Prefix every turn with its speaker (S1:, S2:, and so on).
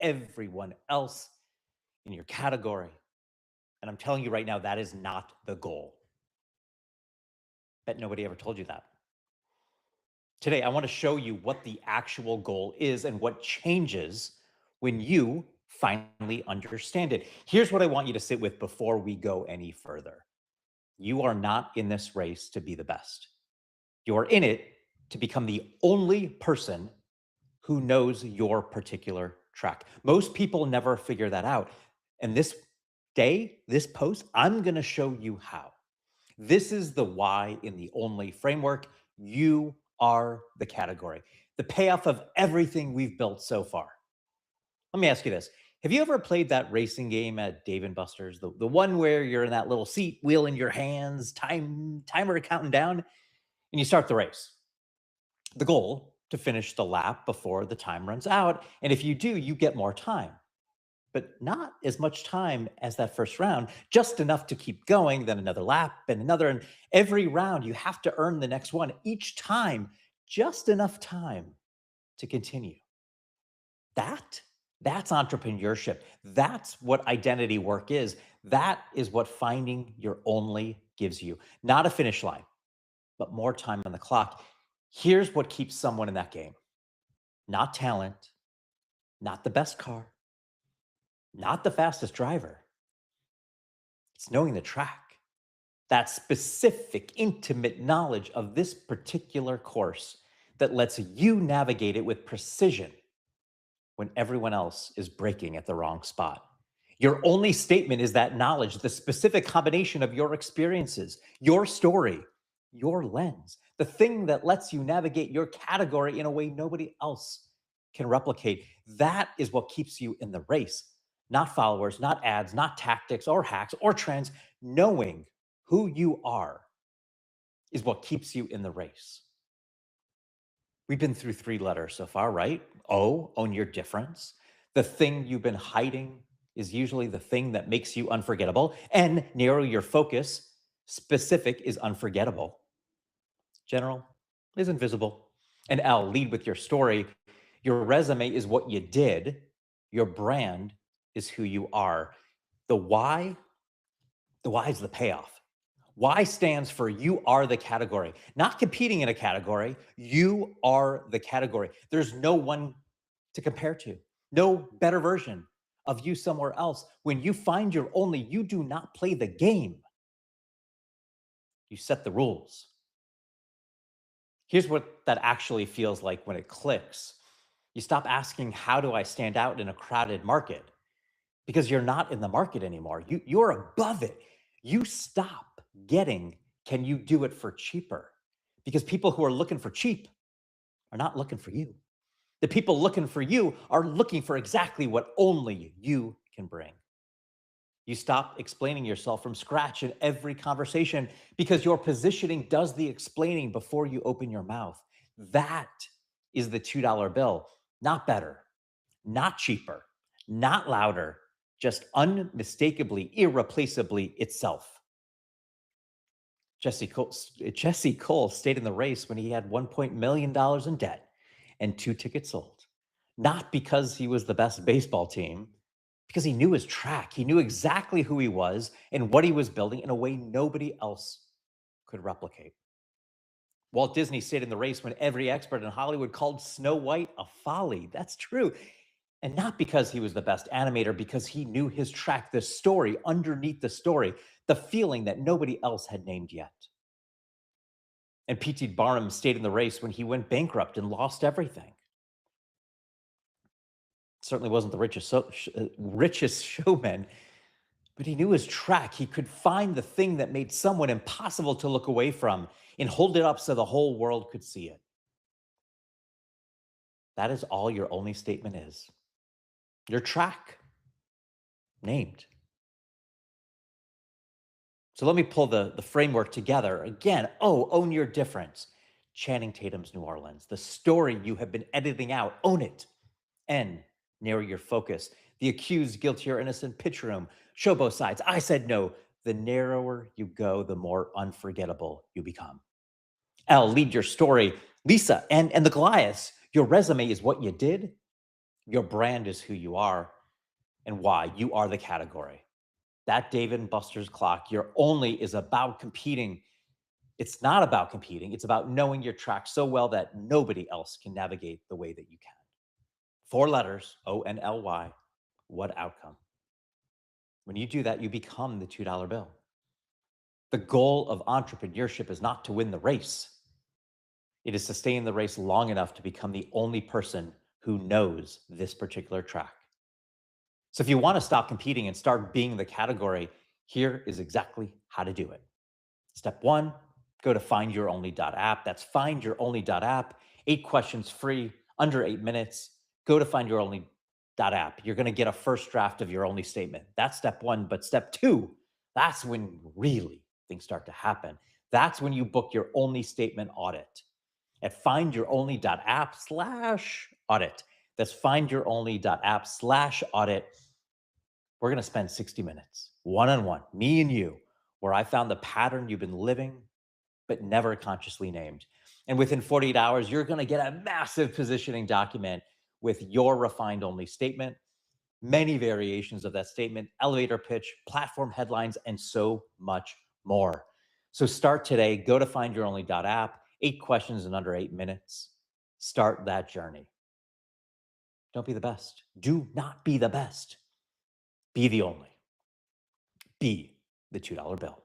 S1: everyone else in your category. And I'm telling you right now, that is not the goal. Bet nobody ever told you that. Today, I want to show you what the actual goal is and what changes when you finally understand it. Here's what I want you to sit with before we go any further. You are not in this race to be the best. You're in it to become the only person who knows your particular track. Most people never figure that out. And this day, this post, I'm going to show you how. This is the why in the only framework. You are the category, the payoff of everything we've built so far. Let me ask you this. Have you ever played that racing game at Dave and Buster's? The one where you're in that little seat, wheel in your hands, timer counting down, and you start the race. The goal to finish the lap before the time runs out. And if you do, you get more time, but not as much time as that first round, just enough to keep going, then another lap and another. And every round, you have to earn the next one. Each time, just enough time to continue. That's entrepreneurship. That's what identity work is. That is what finding your only gives you. Not a finish line, but more time on the clock. Here's what keeps someone in that game. Not talent, not the best car, not the fastest driver. It's knowing the track. That specific, intimate knowledge of this particular course that lets you navigate it with precision when everyone else is braking at the wrong spot. Your only statement is that knowledge, the specific combination of your experiences, your story, your lens, the thing that lets you navigate your category in a way nobody else can replicate. That is what keeps you in the race. Not followers, not ads, not tactics or hacks or trends. Knowing who you are is what keeps you in the race. We've been through 3 letters so far, right? O, own your difference. The thing you've been hiding is usually the thing that makes you unforgettable. N, narrow your focus. Specific is unforgettable. General is invisible. And L, lead with your story. Your resume is what you did. Your brand is who you are. The why is the payoff. Y stands for you are the category, not competing in a category. You are the category. There's no one to compare to, no better version of you somewhere else. When you find your only, you do not play the game. You set the rules. Here's what that actually feels like when it clicks. You stop asking, how do I stand out in a crowded market? Because you're not in the market anymore. You're above it. You stop getting, can you do it for cheaper? Because people who are looking for cheap are not looking for you. The people looking for you are looking for exactly what only you can bring. You stop explaining yourself from scratch in every conversation because your positioning does the explaining before you open your mouth. That is the $2 bill. Not better, not cheaper, not louder, just unmistakably, irreplaceably itself. Jesse Cole stayed in the race when he had $1 million in debt and 2 tickets sold. Not because he was the best baseball team, because he knew his track. He knew exactly who he was and what he was building in a way nobody else could replicate. Walt Disney stayed in the race when every expert in Hollywood called Snow White a folly. That's true. And not because he was the best animator, because he knew his track, the story underneath the story, the feeling that nobody else had named yet. And P.T. Barnum stayed in the race when he went bankrupt and lost everything. Certainly wasn't the richest showman, but he knew his track. He could find the thing that made someone impossible to look away from and hold it up so the whole world could see it. That is all your only statement is. Your track, named. So let me pull the framework together. Again, O, own your difference. Channing Tatum's New Orleans, the story you have been editing out, own it. N, narrow your focus. The accused, guilty or innocent pitch room, show both sides. I said no. The narrower you go, the more unforgettable you become. L, lead your story. Lisa and the Goliaths, your resume is what you did. Your brand is who you are and why. You are the category. That Dave and Buster's clock, your only is about competing. It's not about competing. It's about knowing your track so well that nobody else can navigate the way that you can. 4 letters, ONLY. What outcome? When you do that, you become the $2 bill. The goal of entrepreneurship is not to win the race. It is to stay in the race long enough to become the only person who knows this particular track. So if you want to stop competing and start being the category, here is exactly how to do it. Step one, go to findyouronly.app. That's findyouronly.app. 8 questions free, under 8 minutes. Go to findyouronly.app. You're going to get a first draft of your only statement. That's step one. But step two, that's when really things start to happen. That's when you book your only statement audit at findyouronly.app/audit. That's findyouronly.app/audit. We're going to spend 60 minutes one-on-one, me and you, where I found the pattern you've been living but never consciously named. And within 48 hours, you're going to get a massive positioning document with your refined only statement, many variations of that statement, elevator pitch, platform headlines, and so much more. So start today. Go to findyouronly.app. 8 questions in under 8 minutes. Start that journey. Don't be the best. Do not be the best. Be the only. Be the $2 bill.